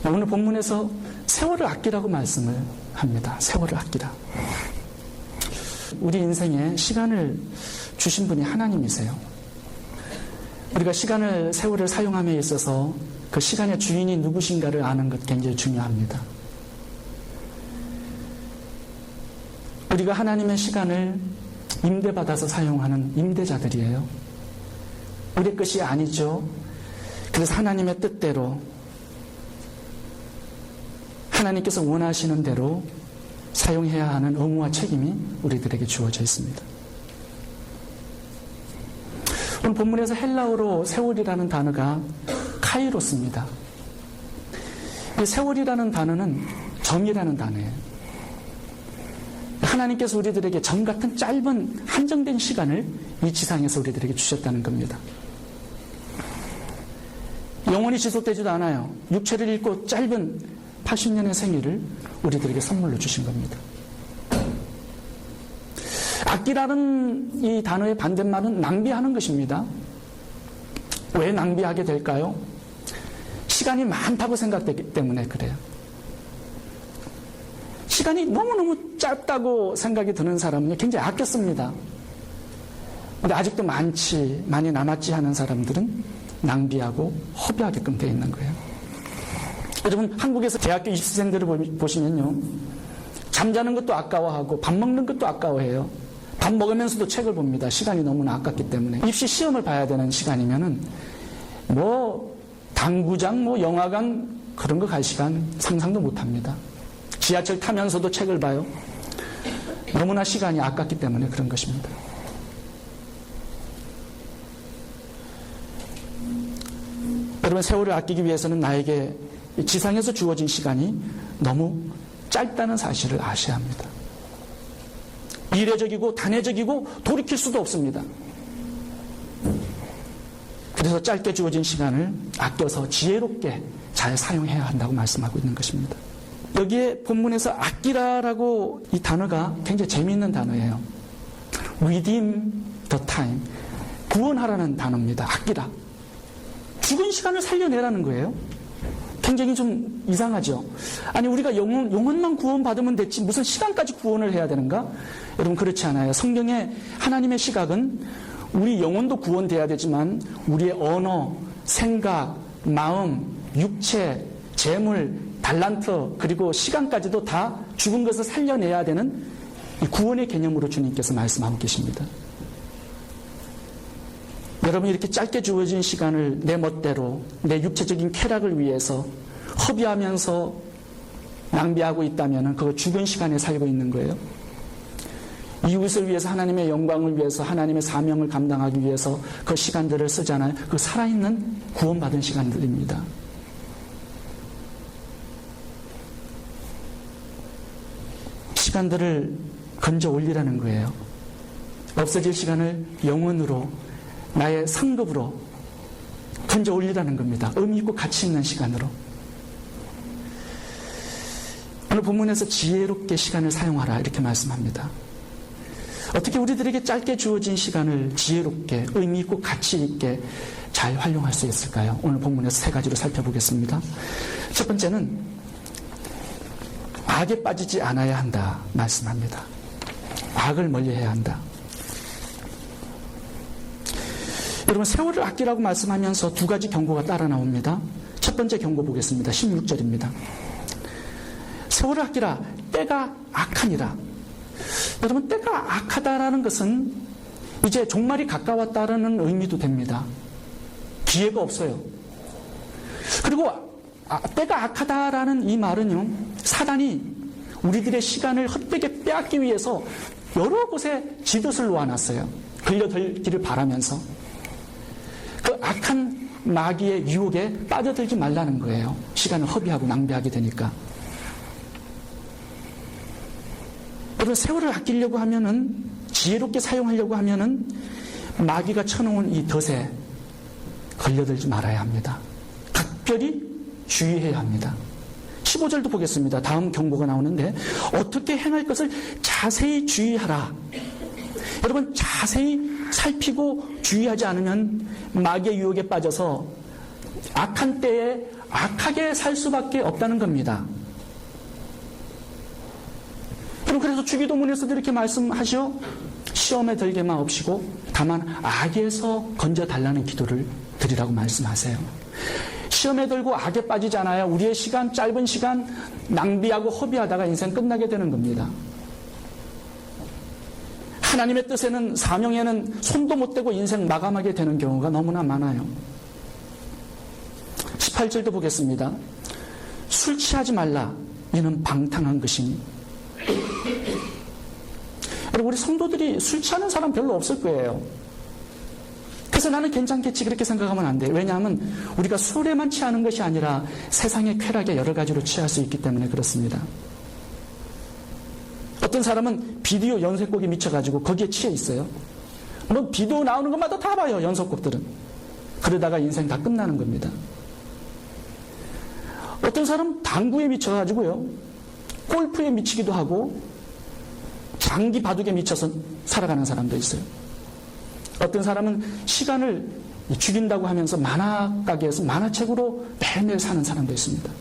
오늘 본문에서 세월을 아끼라고 말씀을 합니다. 세월을 아끼라. 우리 인생에 시간을 주신 분이 하나님이세요. 우리가 시간을, 세월을 사용함에 있어서 그 시간의 주인이 누구신가를 아는 것 굉장히 중요합니다. 우리가 하나님의 시간을 임대받아서 사용하는 임대자들이에요. 우리 것이 아니죠. 그래서 하나님의 뜻대로, 하나님께서 원하시는 대로 사용해야 하는 의무와 책임이 우리들에게 주어져 있습니다. 오늘 본문에서 헬라어로 세월이라는 단어가 카이로스입니다. 이 세월이라는 단어는 점이라는 단어예요. 하나님께서 우리들에게 점 같은 짧은 한정된 시간을 이 지상에서 우리들에게 주셨다는 겁니다. 영원히 지속되지도 않아요. 육체를 잃고 짧은 80년의 생일을 우리들에게 선물로 주신 겁니다. 아끼라는 이 단어의 반대말은 낭비하는 것입니다. 왜 낭비하게 될까요? 시간이 많다고 생각되기 때문에 그래요. 시간이 너무너무 짧다고 생각이 드는 사람은 굉장히 아꼈습니다. 근데 아직도 많이 남았지 하는 사람들은 낭비하고 허비하게끔 되어 있는 거예요. 여러분, 한국에서 대학교 입시생들을 보시면요, 잠자는 것도 아까워하고 밥 먹는 것도 아까워해요. 밥 먹으면서도 책을 봅니다. 시간이 너무나 아깝기 때문에. 입시 시험을 봐야 되는 시간이면은 당구장, 영화관 그런 거 갈 시간 상상도 못 합니다. 지하철 타면서도 책을 봐요. 너무나 시간이 아깝기 때문에 그런 것입니다. 여러분, 세월을 아끼기 위해서는 나에게 지상에서 주어진 시간이 너무 짧다는 사실을 아셔야 합니다. 이례적이고 단회적이고 돌이킬 수도 없습니다. 그래서 짧게 주어진 시간을 아껴서 지혜롭게 잘 사용해야 한다고 말씀하고 있는 것입니다. 여기에 본문에서 아끼라라고 이 단어가 굉장히 재미있는 단어예요. Redeem the time. 구원하라는 단어입니다. 아끼라. 죽은 시간을 살려내라는 거예요. 굉장히 좀 이상하죠. 아니, 우리가 영혼만 구원받으면 됐지 무슨 시간까지 구원을 해야 되는가? 여러분, 그렇지 않아요. 성경의 하나님의 시각은 우리 영혼도 구원돼야 되지만 우리의 언어, 생각, 마음, 육체, 재물, 달란트, 그리고 시간까지도 다 죽은 것을 살려내야 되는 이 구원의 개념으로 주님께서 말씀하고 계십니다. 여러분, 이렇게 짧게 주어진 시간을 내 멋대로 내 육체적인 쾌락을 위해서 허비하면서 낭비하고 있다면 그거 죽은 시간에 살고 있는 거예요. 이웃을 위해서, 하나님의 영광을 위해서, 하나님의 사명을 감당하기 위해서 그 시간들을 쓰잖아요. 그 살아있는 구원받은 시간들입니다. 시간들을 건져 올리라는 거예요. 없어질 시간을 영원으로, 나의 상급으로 건져 올리라는 겁니다. 의미 있고 가치 있는 시간으로. 오늘 본문에서 지혜롭게 시간을 사용하라 이렇게 말씀합니다. 어떻게 우리들에게 짧게 주어진 시간을 지혜롭게, 의미 있고 가치 있게 잘 활용할 수 있을까요? 오늘 본문에서 세 가지로 살펴보겠습니다. 첫 번째는 악에 빠지지 않아야 한다 말씀합니다. 악을 멀리해야 한다. 여러분, 세월을 아끼라고 말씀하면서 두 가지 경고가 따라 나옵니다. 첫 번째 경고 보겠습니다. 16절입니다. 세월을 아끼라, 때가 악하니라. 여러분, 때가 악하다라는 것은 이제 종말이 가까웠다라는 의미도 됩니다. 기회가 없어요. 그리고 때가 악하다라는 이 말은요, 사단이 우리들의 시간을 헛되게 빼앗기 위해서 여러 곳에 지도를 놓아놨어요. 걸려들기를 바라면서. 그 악한 마귀의 유혹에 빠져들지 말라는 거예요. 시간을 허비하고 낭비하게 되니까. 여러분, 세월을 아끼려고 하면은, 지혜롭게 사용하려고 하면은 마귀가 쳐놓은 이 덫에 걸려들지 말아야 합니다. 각별히 주의해야 합니다. 15절도 보겠습니다. 다음 경고가 나오는데, 어떻게 행할 것을 자세히 주의하라. 여러분, 자세히 살피고 주의하지 않으면 마귀의 유혹에 빠져서 악한 때에 악하게 살 수밖에 없다는 겁니다. 그래서 주기도문에서도 이렇게 말씀하시오. 시험에 들게만 없이고 다만 악에서 건져달라는 기도를 드리라고 말씀하세요. 시험에 들고 악에 빠지잖아요. 우리의 시간, 짧은 시간 낭비하고 허비하다가 인생 끝나게 되는 겁니다. 하나님의 뜻에는, 사명에는 손도 못 대고 인생 마감하게 되는 경우가 너무나 많아요. 18절도 보겠습니다. 술 취하지 말라. 이는 방탕한 것이니. 여러분, 우리 성도들이 술 취하는 사람 별로 없을 거예요. 그래서 나는 괜찮겠지 그렇게 생각하면 안 돼요. 왜냐하면 우리가 술에만 취하는 것이 아니라 세상의 쾌락에 여러 가지로 취할 수 있기 때문에 그렇습니다. 어떤 사람은 비디오 연속곡에 미쳐가지고 거기에 취해 있어요. 뭐 비디오 나오는 것마다 다 봐요. 연속곡들은. 그러다가 인생 다 끝나는 겁니다. 어떤 사람은 당구에 미쳐가지고요. 골프에 미치기도 하고 장기 바둑에 미쳐서 살아가는 사람도 있어요. 어떤 사람은 시간을 죽인다고 하면서 만화가게에서 만화책으로 매일매일 사는 사람도 있습니다.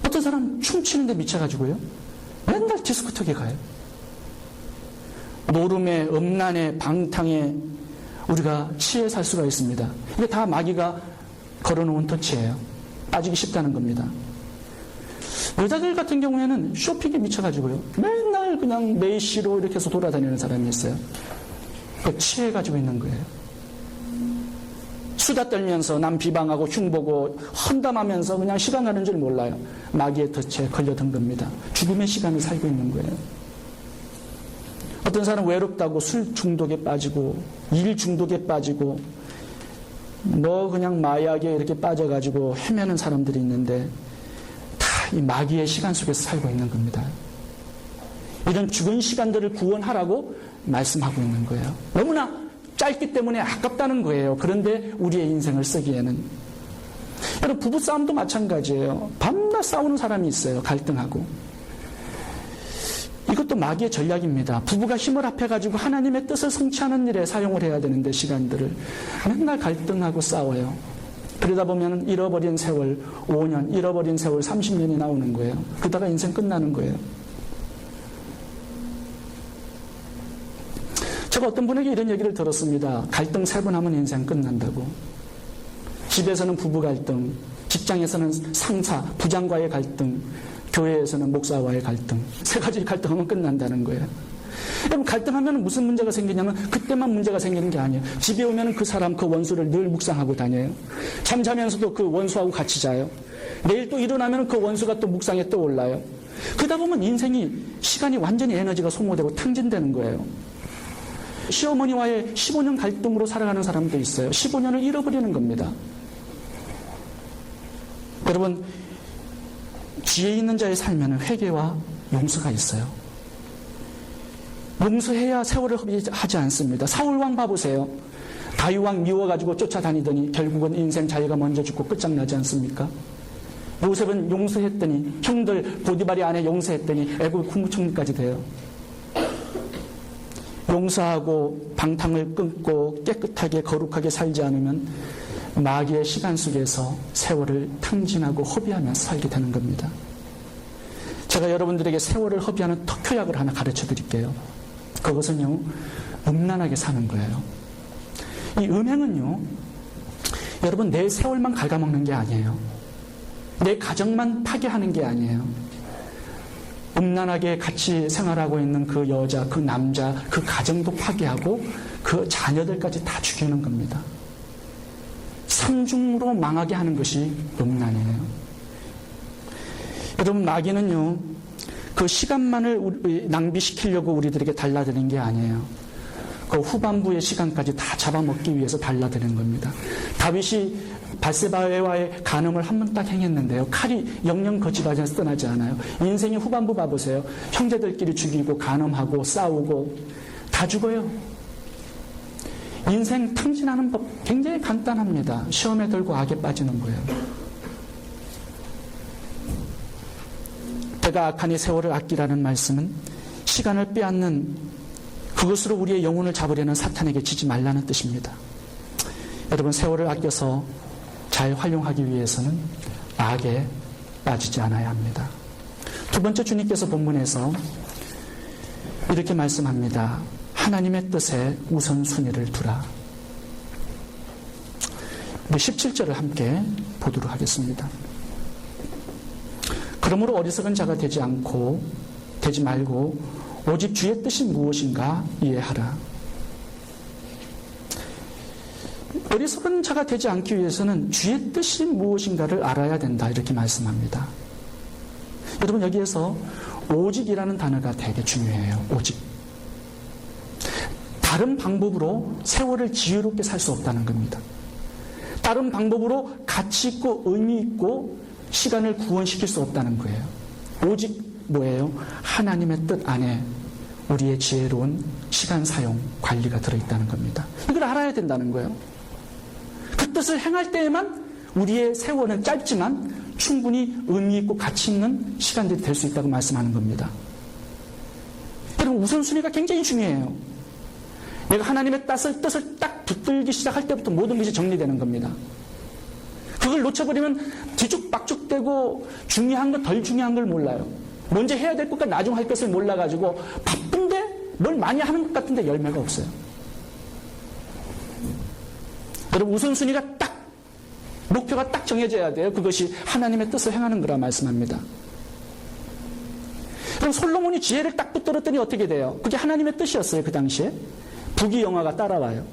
어떤 사람은 춤추는 데 미쳐가지고요. 맨날 디스코텍에 가요. 노름에, 음란에, 방탕에 우리가 취해 살 수가 있습니다. 이게 다 마귀가 걸어놓은 터치예요. 빠지기 쉽다는 겁니다. 여자들 같은 경우에는 쇼핑에 미쳐가지고요. 맨날 그냥 메이시로 이렇게 해서 돌아다니는 사람이 있어요. 취해가지고 있는 거예요. 수다 떨면서 남 비방하고 흉보고 헌담하면서 그냥 시간 가는 줄 몰라요. 마귀의 덫에 걸려든 겁니다. 죽음의 시간을 살고 있는 거예요. 어떤 사람은 외롭다고 술 중독에 빠지고 일 중독에 빠지고 뭐 그냥 마약에 이렇게 빠져가지고 헤매는 사람들이 있는데 다 이 마귀의 시간 속에서 살고 있는 겁니다. 이런 죽은 시간들을 구원하라고 말씀하고 있는 거예요. 너무나 짧기 때문에 아깝다는 거예요. 그런데 우리의 인생을 쓰기에는. 여러분, 부부싸움도 마찬가지예요. 밤낮 싸우는 사람이 있어요. 갈등하고. 이것도 마귀의 전략입니다. 부부가 힘을 합해가지고 하나님의 뜻을 성취하는 일에 사용을 해야 되는데 시간들을 맨날 갈등하고 싸워요. 그러다 보면 잃어버린 세월 5년, 잃어버린 세월 30년이 나오는 거예요. 그러다가 인생 끝나는 거예요. 제가 어떤 분에게 이런 얘기를 들었습니다. 갈등 3번 하면 인생 끝난다고. 집에서는 부부 갈등, 직장에서는 상사, 부장과의 갈등, 교회에서는 목사와의 갈등. 3가지 갈등하면 끝난다는 거예요. 여러분, 갈등하면 무슨 문제가 생기냐면 그때만 문제가 생기는 게 아니에요. 집에 오면 그 사람, 그 원수를 늘 묵상하고 다녀요. 잠자면서도 그 원수하고 같이 자요. 내일 또 일어나면 그 원수가 또 묵상에 또 올라요. 그러다 보면 인생이, 시간이 완전히 에너지가 소모되고 탕진되는 거예요. 시어머니와의 15년 갈등으로 살아가는 사람도 있어요. 15년을 잃어버리는 겁니다. 여러분, 지혜 있는 자의 삶에는 회개와 용서가 있어요. 용서해야 세월을 허비하지 않습니다. 사울왕 봐보세요. 다윗왕 미워가지고 쫓아다니더니 결국은 인생 자기가 먼저 죽고 끝장나지 않습니까? 요셉은 용서했더니, 형들 보디발이 아내 용서했더니 애국 국무총리까지 돼요. 용서하고 방탕을 끊고 깨끗하게 거룩하게 살지 않으면 마귀의 시간 속에서 세월을 탕진하고 허비하면서 살게 되는 겁니다. 제가 여러분들에게 세월을 허비하는 특효약을 하나 가르쳐 드릴게요. 그것은요, 음란하게 사는 거예요. 이 음행은요, 여러분 내 세월만 갉아먹는 게 아니에요. 내 가정만 파괴하는 게 아니에요. 음란하게 같이 생활하고 있는 그 여자, 그 남자, 그 가정도 파괴하고 그 자녀들까지 다 죽이는 겁니다. 삼중으로 망하게 하는 것이 음란이에요. 여러분, 마귀는요, 그 시간만을 낭비시키려고 우리들에게 달라드는 게 아니에요. 그 후반부의 시간까지 다 잡아먹기 위해서 달라드는 겁니다. 다윗이 밧세바와의 간음을 한 번 딱 행했는데요. 칼이 영영 거짓하지 떠나지 않아요. 인생의 후반부 봐보세요. 형제들끼리 죽이고 간음하고 싸우고 다 죽어요. 인생 탕진하는 법 굉장히 간단합니다. 시험에 들고 악에 빠지는 거예요. 때가 악하니 세월을 아끼라는 말씀은 시간을 빼앗는 그것으로 우리의 영혼을 잡으려는 사탄에게 지지 말라는 뜻입니다. 여러분, 세월을 아껴서 잘 활용하기 위해서는 악에 빠지지 않아야 합니다. 두 번째, 주님께서 본문에서 이렇게 말씀합니다. 하나님의 뜻에 우선순위를 두라. 우리 17절을 함께 보도록 하겠습니다. 그러므로 어리석은 자가 되지 말고 오직 주의 뜻이 무엇인가 이해하라. 어리석은 자가 되지 않기 위해서는 주의 뜻이 무엇인가를 알아야 된다, 이렇게 말씀합니다. 여러분, 여기에서 오직이라는 단어가 되게 중요해요. 오직. 다른 방법으로 세월을 지혜롭게 살 수 없다는 겁니다. 다른 방법으로 가치 있고 의미 있고 시간을 구원시킬 수 없다는 거예요. 오직 뭐예요? 하나님의 뜻 안에 우리의 지혜로운 시간 사용 관리가 들어있다는 겁니다. 이걸 알아야 된다는 거예요. 그 뜻을 행할 때에만 우리의 세월은 짧지만 충분히 의미 있고 가치 있는 시간들이 될 수 있다고 말씀하는 겁니다. 여러분, 우선순위가 굉장히 중요해요. 내가 하나님의 뜻을 딱 붙들기 시작할 때부터 모든 것이 정리되는 겁니다. 그걸 놓쳐버리면 뒤죽박죽되고 중요한 것, 덜 중요한 걸 몰라요. 먼저 해야 될 것과 나중 할 것을 몰라가지고 바쁜데 뭘 많이 하는 것 같은데 열매가 없어요. 여러분, 우선순위가 목표가 딱 정해져야 돼요. 그것이 하나님의 뜻을 행하는 거라 말씀합니다. 그럼 솔로몬이 지혜를 딱 붙들었더니 어떻게 돼요? 그게 하나님의 뜻이었어요, 그 당시에. 부귀영화가 따라와요.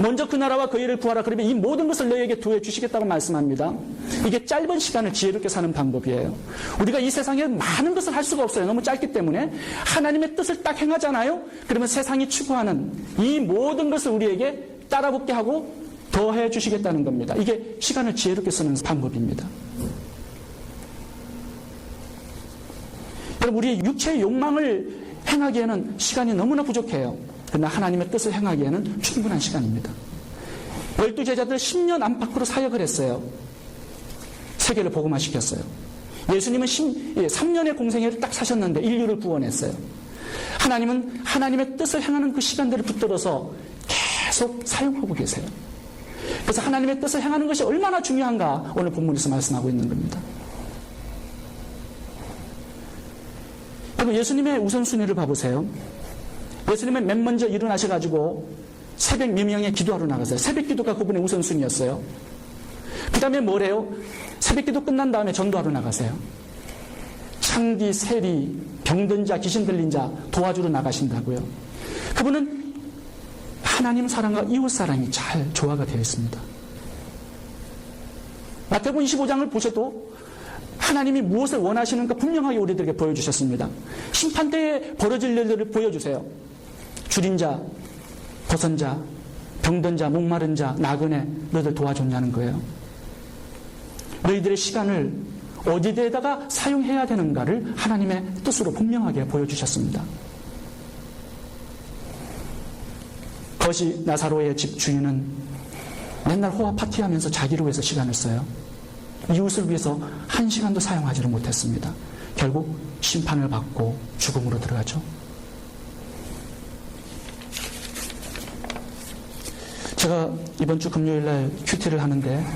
먼저 그 나라와 그 일을 구하라. 그러면 이 모든 것을 너희에게 두어 주시겠다고 말씀합니다. 이게 짧은 시간을 지혜롭게 사는 방법이에요. 우리가 이 세상에 많은 것을 할 수가 없어요. 너무 짧기 때문에. 하나님의 뜻을 딱 행하잖아요. 그러면 세상이 추구하는 이 모든 것을 우리에게 따라붙게 하고 더해 주시겠다는 겁니다. 이게 시간을 지혜롭게 쓰는 방법입니다. 여러분, 우리의 육체의 욕망을 행하기에는 시간이 너무나 부족해요. 그러나 하나님의 뜻을 행하기에는 충분한 시간입니다. 12제자들 10년 안팎으로 사역을 했어요. 세계를 복음화시켰어요. 예수님은 3년의 공생애를 딱 사셨는데 인류를 구원했어요. 하나님은 하나님의 뜻을 행하는 그 시간들을 붙들어서 계속 사용하고 계세요. 그래서 하나님의 뜻을 행하는 것이 얼마나 중요한가 오늘 본문에서 말씀하고 있는 겁니다. 여러분, 예수님의 우선순위를 봐보세요. 예수님은 맨 먼저 일어나셔가지고 새벽 미명에 기도하러 나가세요. 새벽 기도가 그분의 우선순위였어요. 그 다음에 뭐래요? 새벽 기도 끝난 다음에 전도하러 나가세요. 창기, 세리, 병든 자, 귀신 들린 자 도와주러 나가신다고요. 그분은 하나님 사랑과 이웃 사랑이 잘 조화가 되어 있습니다. 마태복음 25장을 보셔도 하나님이 무엇을 원하시는가 분명하게 우리들에게 보여주셨습니다. 심판대에 벌어질 일들을 보여주세요. 줄인 자, 벗은 자, 병든 자, 목마른 자, 나그네 너희들 도와줬냐는 거예요. 너희들의 시간을 어디에다가 사용해야 되는가를 하나님의 뜻으로 분명하게 보여주셨습니다. 거시 나사로의 집 주인은 맨날 호화 파티하면서 자기를 위해서 시간을 써요. 이웃을 위해서 한 시간도 사용하지를 못했습니다. 결국 심판을 받고 죽음으로 들어가죠. 제가 이번 주 금요일날 큐티를 하는데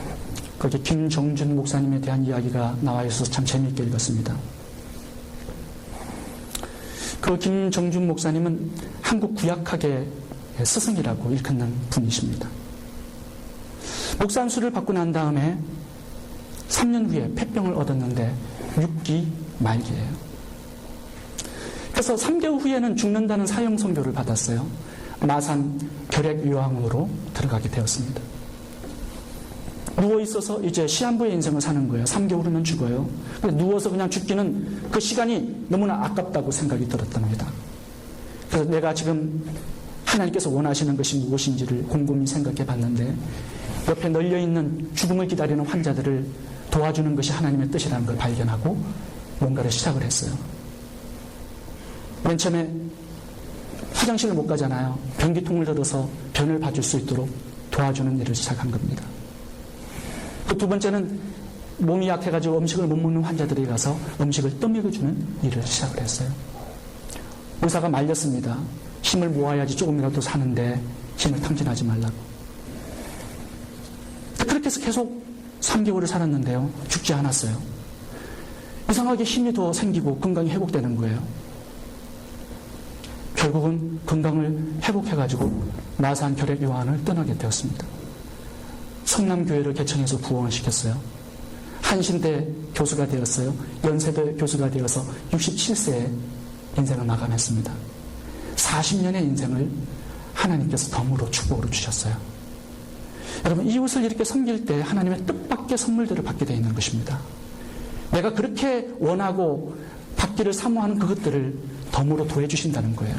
거기 김정준 목사님에 대한 이야기가 나와 있어서 참 재미있게 읽었습니다. 그 김정준 목사님은 한국 구약학의 스승이라고 일컫는 분이십니다. 목사 안수를 받고 난 다음에 3년 후에 폐병을 얻었는데 6기 말기예요. 그래서 3개월 후에는 죽는다는 사형 선고를 받았어요. 마산 결핵요양으로 들어가게 되었습니다. 누워있어서 이제 시한부의 인생을 사는 거예요. 3개월 후면 죽어요. 누워서 그냥 죽기는 그 시간이 너무나 아깝다고 생각이 들었답니다. 그래서 내가 지금 하나님께서 원하시는 것이 무엇인지를 곰곰이 생각해 봤는데 옆에 널려있는 죽음을 기다리는 환자들을 도와주는 것이 하나님의 뜻이라는 걸 발견하고 뭔가를 시작을 했어요. 맨 처음에 화장실을 못 가잖아요. 변기통을 들어서 변을 봐줄 수 있도록 도와주는 일을 시작한 겁니다. 그 두 번째는 몸이 약해가지고 음식을 못 먹는 환자들에게 가서 음식을 떠먹여주는 일을 시작을 했어요. 의사가 말렸습니다. 힘을 모아야지 조금이라도 사는데 힘을 탕진하지 말라고. 그렇게 해서 계속 3개월을 살았는데요. 죽지 않았어요. 이상하게 힘이 더 생기고 건강이 회복되는 거예요. 결국은 건강을 회복해가지고 마산 결핵요한을 떠나게 되었습니다. 성남교회를 개청해서 부흥을 시켰어요. 한신대 교수가 되었어요. 연세대 교수가 되어서 67세에 인생을 마감했습니다. 40년의 인생을 하나님께서 덤으로 축복으로 주셨어요. 여러분, 이웃을 이렇게 섬길 때 하나님의 뜻밖의 선물들을 받게 되어 있는 것입니다. 내가 그렇게 원하고 받기를 사모하는 그것들을 덤으로 도와주신다는 거예요.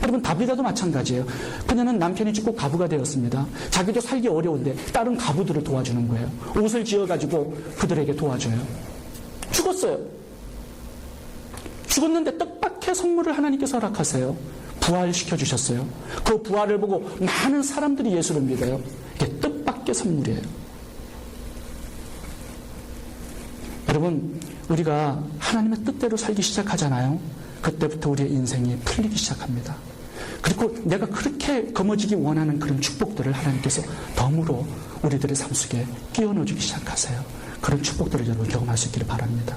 여러분, 다비다도 마찬가지예요. 그녀는 남편이 죽고 가부가 되었습니다. 자기도 살기 어려운데 다른 가부들을 도와주는 거예요. 옷을 지어가지고 그들에게 도와줘요. 죽었어요. 죽었는데 뜻밖의 선물을 하나님께서 허락하세요. 부활시켜 주셨어요. 그 부활을 보고 많은 사람들이 예수를 믿어요. 이게 뜻밖의 선물이에요. 여러분, 우리가 하나님의 뜻대로 살기 시작하잖아요. 그때부터 우리의 인생이 풀리기 시작합니다. 그리고 내가 그렇게 거머쥐기 원하는 그런 축복들을 하나님께서 덤으로 우리들의 삶 속에 끼워 넣어주기 시작하세요. 그런 축복들을 여러분 경험할 수 있기를 바랍니다.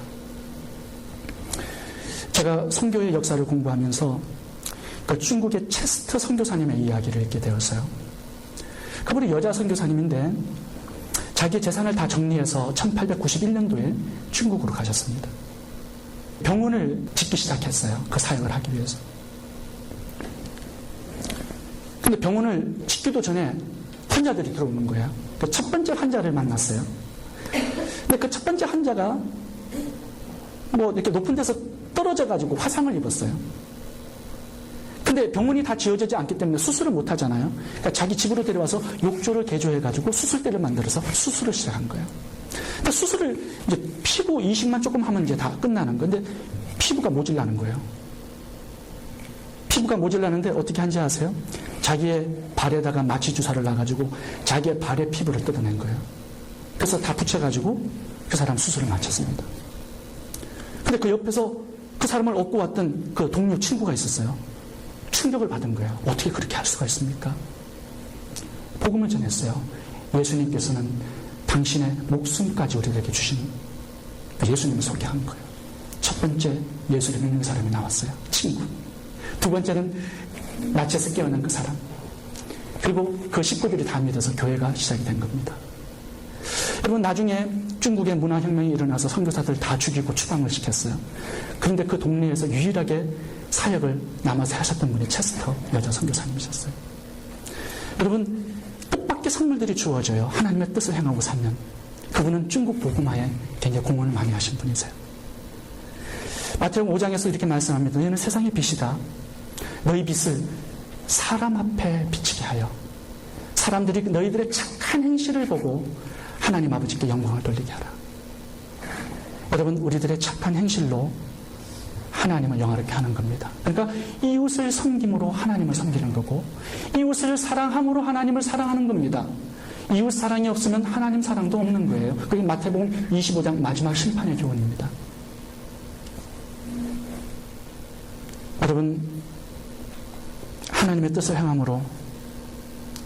제가 선교의 역사를 공부하면서 그 중국의 체스트 선교사님의 이야기를 읽게 되었어요. 그분이 여자 선교사님인데 자기 재산을 다 정리해서 1891년도에 중국으로 가셨습니다. 병원을 짓기 시작했어요. 그 사역을 하기 위해서. 근데 병원을 짓기도 전에 환자들이 들어오는 거예요. 그 첫 번째 환자를 만났어요. 근데 그 첫 번째 환자가 뭐 이렇게 높은 데서 떨어져가지고 화상을 입었어요. 근데 병원이 다 지어지지 않기 때문에 수술을 못 하잖아요. 그러니까 자기 집으로 데려와서 욕조를 개조해가지고 수술대를 만들어서 수술을 시작한 거예요. 근데 수술을 이제 피부 이식만 조금 하면 이제 다 끝나는 건데 피부가 모질라는 거예요. 피부가 모질라는데 어떻게 한지 아세요? 자기의 발에다가 마취 주사를 놔가지고 자기의 발의 피부를 뜯어낸 거예요. 그래서 다 붙여가지고 그 사람 수술을 마쳤습니다. 근데 그 옆에서 그 사람을 업고 왔던 그 동료 친구가 있었어요. 충격을 받은 거예요. 어떻게 그렇게 할 수가 있습니까? 복음을 전했어요. 예수님께서는 당신의 목숨까지 우리에게 주신 예수님을 소개한 거예요. 첫 번째 예수를 믿는 사람이 나왔어요. 친구. 두 번째는 낯에서 깨어난 그 사람. 그리고 그 식구들이 다 믿어서 교회가 시작이 된 겁니다. 여러분, 나중에 중국의 문화혁명이 일어나서 선교사들 다 죽이고 추방을 시켰어요. 그런데 그 동네에서 유일하게 사역을 남아서 하셨던 분이 체스터 여자 선교사님이셨어요. 여러분, 뜻밖의 선물들이 주어져요. 하나님의 뜻을 행하고 살면. 그분은 중국 복음화에 굉장히 공헌을 많이 하신 분이세요. 마태복음 5장에서 이렇게 말씀합니다. 너희는 세상의 빛이다. 너희 빛을 사람 앞에 비치게 하여 사람들이 너희들의 착한 행실을 보고 하나님 아버지께 영광을 돌리게 하라. 여러분, 우리들의 착한 행실로 하나님을 영화롭게 하는 겁니다. 그러니까 이웃을 섬김으로 하나님을 섬기는 거고 이웃을 사랑함으로 하나님을 사랑하는 겁니다. 이웃 사랑이 없으면 하나님 사랑도 없는 거예요. 그게 마태복음 25장 마지막 심판의 교훈입니다. 여러분, 하나님의 뜻을 행함으로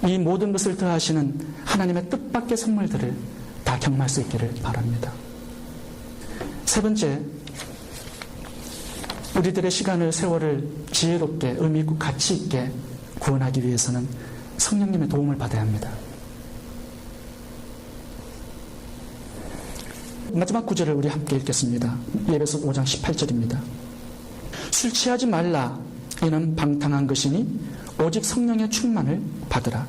이 모든 것을 더하시는 하나님의 뜻밖의 선물들을 다 경험할 수 있기를 바랍니다. 세 번째, 우리들의 시간을, 세월을 지혜롭게, 의미 있고 가치 있게 구원하기 위해서는 성령님의 도움을 받아야 합니다. 마지막 구절을 우리 함께 읽겠습니다. 에베소 5장 18절입니다. 술 취하지 말라. 이는 방탕한 것이니 오직 성령의 충만을 받으라.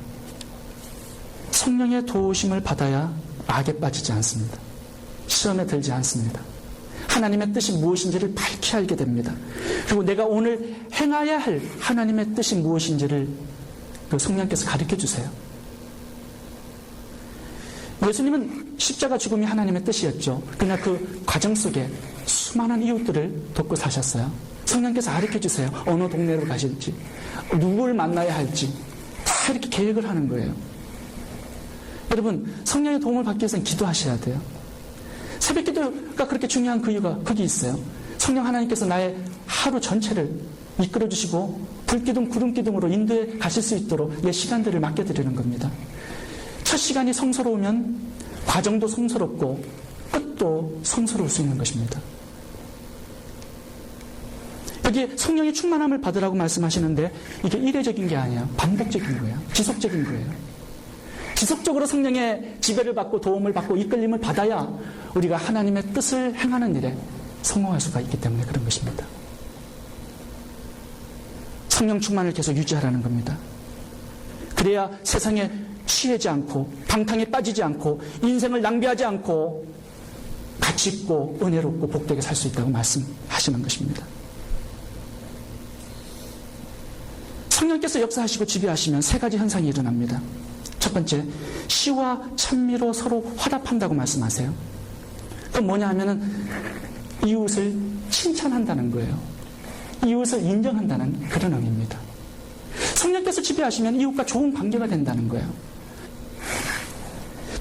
성령의 도우심을 받아야 악에 빠지지 않습니다. 시험에 들지 않습니다. 하나님의 뜻이 무엇인지를 밝히 알게 됩니다. 그리고 내가 오늘 행해야 할 하나님의 뜻이 무엇인지를 그 성령께서 가르쳐 주세요. 예수님은 십자가 죽음이 하나님의 뜻이었죠. 그러나 그 과정 속에 수많은 이웃들을 돕고 사셨어요. 성령께서 가르쳐 주세요. 어느 동네로 가실지, 누구를 만나야 할지 다 이렇게 계획을 하는 거예요. 여러분, 성령의 도움을 받기 위해서는 기도하셔야 돼요. 새벽 기도가 그렇게 중요한 그 이유가 거기 있어요. 성령 하나님께서 나의 하루 전체를 이끌어 주시고 불기둥 구름기둥으로 인도에 가실 수 있도록 내 시간들을 맡겨드리는 겁니다. 첫 시간이 성스러우면 과정도 성스럽고 끝도 성스러울 수 있는 것입니다. 여기 성령의 충만함을 받으라고 말씀하시는데 이게 일회적인 게 아니에요. 반복적인 거예요. 지속적인 거예요. 지속적으로 성령의 지배를 받고 도움을 받고 이끌림을 받아야 우리가 하나님의 뜻을 행하는 일에 성공할 수가 있기 때문에 그런 것입니다. 성령 충만을 계속 유지하라는 겁니다. 그래야 세상에 취하지 않고 방탕에 빠지지 않고 인생을 낭비하지 않고 가치 있고 은혜롭고 복되게 살 수 있다고 말씀하시는 것입니다. 성령께서 역사하시고 지배하시면 세 가지 현상이 일어납니다. 첫 번째, 시와 찬미로 서로 화답한다고 말씀하세요. 그건 뭐냐 하면은 이웃을 칭찬한다는 거예요. 이웃을 인정한다는 그런 의미입니다. 성령께서 지배하시면 이웃과 좋은 관계가 된다는 거예요.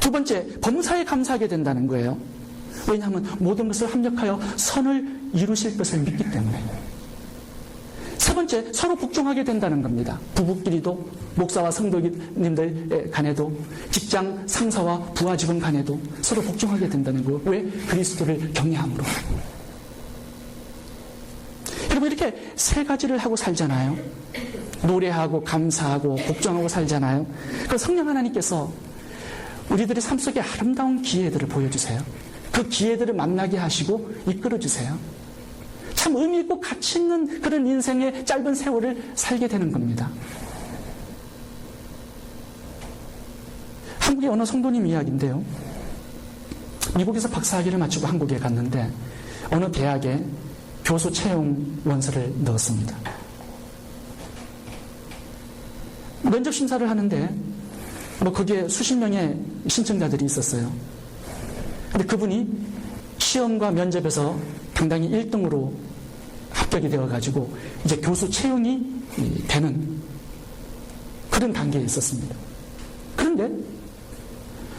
두 번째, 범사에 감사하게 된다는 거예요. 왜냐하면 모든 것을 합력하여 선을 이루실 것을 믿기 때문에. 세 번째, 서로 복종하게 된다는 겁니다. 부부끼리도, 목사와 성도님들 간에도, 직장 상사와 부하 직원 간에도 서로 복종하게 된다는 거예요. 왜? 그리스도를 경외함으로. 여러분, 이렇게 세 가지를 하고 살잖아요. 노래하고 감사하고 복종하고 살잖아요. 그 성령 하나님께서 우리들의 삶 속에 아름다운 기회들을 보여주세요. 그 기회들을 만나게 하시고 이끌어주세요. 참 의미 있고 가치 있는 그런 인생의 짧은 세월을 살게 되는 겁니다. 한국의 어느 성도님 이야기인데요. 미국에서 박사학위를 마치고 한국에 갔는데 어느 대학에 교수 채용 원서를 넣었습니다. 면접 심사를 하는데 거기에 수십 명의 신청자들이 있었어요. 근데 그분이 시험과 면접에서 당당히 1등으로 합격이 되어가지고 이제 교수 채용이 되는 그런 단계에 있었습니다. 그런데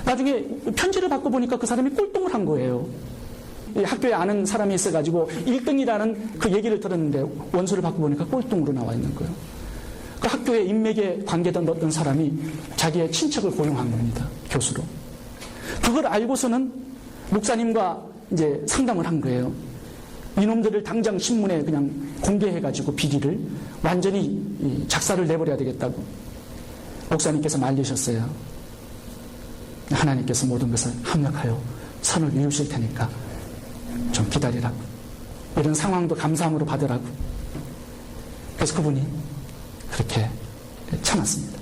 나중에 편지를 받고 보니까 그 사람이 꼴등을 한 거예요. 학교에 아는 사람이 있어가지고 1등이라는 그 얘기를 들었는데 원서를 받고 보니까 꼴등으로 나와 있는 거예요. 그 학교에 인맥에 관계된 어떤 사람이 자기의 친척을 고용한 겁니다. 교수로. 그걸 알고서는 목사님과 이제 상담을 한 거예요. 이놈들을 당장 신문에 그냥 공개해가지고 비리를 완전히 작사를 내버려야 되겠다고 목사님께서 말리셨어요. 하나님께서 모든 것을 합력하여 선을 이루실 테니까 좀 기다리라고. 이런 상황도 감사함으로 받으라고. 그래서 그분이 그렇게 참았습니다.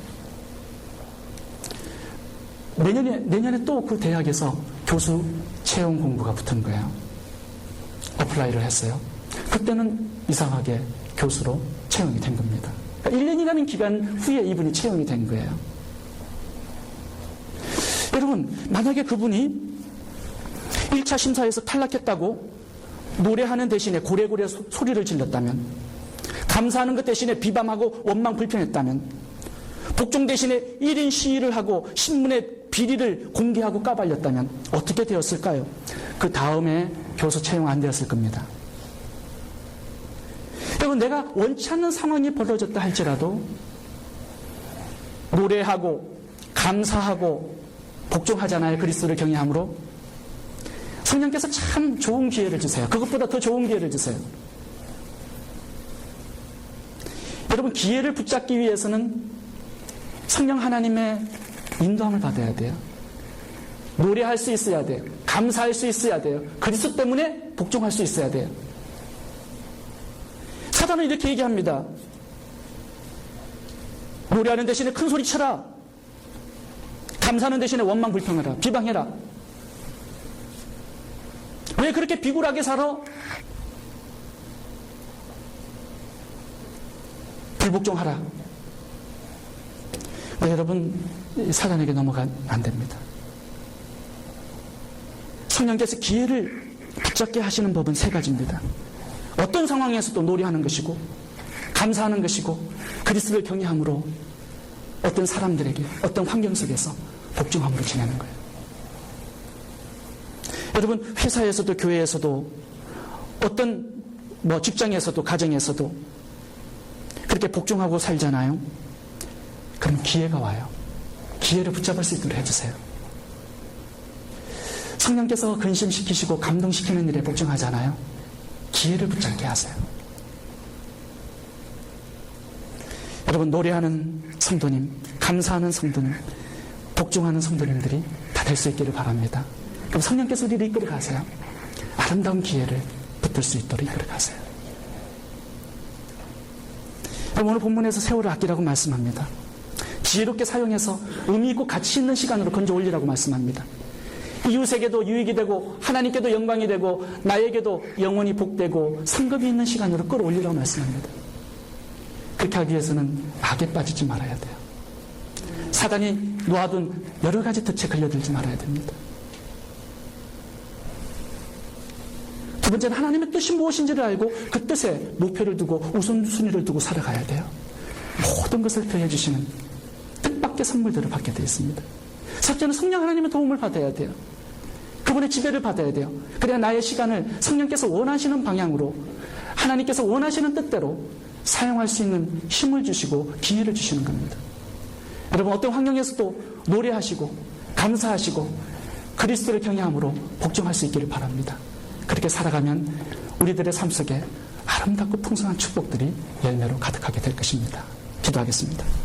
내년에 또 그 대학에서 교수 채용 공고가 붙은 거예요. 어플라이를 했어요. 그때는 이상하게 교수로 채용이 된 겁니다. 1년이라는 기간 후에 이분이 채용이 된 거예요. 여러분, 만약에 그분이 1차 심사에서 탈락했다고 노래하는 대신에 고래고래 소리를 질렀다면, 감사하는 것 대신에 비방하고 원망 불평했다면, 복종 대신에 1인 시위를 하고 신문에 비리를 공개하고 까발렸다면 어떻게 되었을까요? 그 다음에 교수 채용 안 되었을 겁니다. 여러분, 내가 원치 않는 상황이 벌어졌다 할지라도 노래하고 감사하고 복종하잖아요. 그리스도를 경외함으로. 성령께서 참 좋은 기회를 주세요. 그것보다 더 좋은 기회를 주세요. 여러분, 기회를 붙잡기 위해서는 성령 하나님의 인도함을 받아야 돼요. 노래할 수 있어야 돼요. 감사할 수 있어야 돼요. 그리스도 때문에 복종할 수 있어야 돼요. 사단은 이렇게 얘기합니다. 노래하는 대신에 큰 소리 쳐라. 감사하는 대신에 원망 불평해라. 비방해라. 왜 그렇게 비굴하게 살아? 불복종하라. 여러분, 사단에게 넘어가면 안 됩니다. 성령께서 기회를 붙잡게 하시는 법은 세 가지입니다. 어떤 상황에서도 노래하는 것이고, 감사하는 것이고, 그리스도를 경외함으로 어떤 사람들에게, 어떤 환경 속에서 복종함으로 지내는 거예요. 여러분, 회사에서도 교회에서도 어떤 직장에서도 가정에서도 그렇게 복종하고 살잖아요. 그럼 기회가 와요. 기회를 붙잡을 수 있도록 해주세요. 성령께서 근심시키시고 감동시키는 일에 복종하잖아요. 기회를 붙잡게 하세요. 여러분, 노래하는 성도님, 감사하는 성도님, 복종하는 성도님들이 다 될 수 있기를 바랍니다. 그럼 성령께서 우리를 이끌어 가세요. 아름다운 기회를 붙들 수 있도록 이끌어 가세요. 여러분, 오늘 본문에서 세월을 아끼라고 말씀합니다. 지혜롭게 사용해서 의미 있고 가치 있는 시간으로 건져 올리라고 말씀합니다. 이웃에게도 유익이 되고 하나님께도 영광이 되고 나에게도 영원히 복되고 상급이 있는 시간으로 끌어올리라고 말씀합니다. 그렇게 하기 위해서는 악에 빠지지 말아야 돼요. 사단이 놓아둔 여러 가지 덫에 걸려들지 말아야 됩니다. 두 번째는 하나님의 뜻이 무엇인지를 알고 그 뜻에 목표를 두고 우선순위를 두고 살아가야 돼요. 모든 것을 더해주시는 뜻밖의 선물들을 받게 되어 있습니다. 셋째는 성령 하나님의 도움을 받아야 돼요. 그분의 지배를 받아야 돼요. 그래야 나의 시간을 성령께서 원하시는 방향으로, 하나님께서 원하시는 뜻대로 사용할 수 있는 힘을 주시고 기회를 주시는 겁니다. 여러분, 어떤 환경에서도 노래하시고 감사하시고 그리스도를 경외함으로 복종할 수 있기를 바랍니다. 그렇게 살아가면 우리들의 삶 속에 아름답고 풍성한 축복들이 열매로 가득하게 될 것입니다. 기도하겠습니다.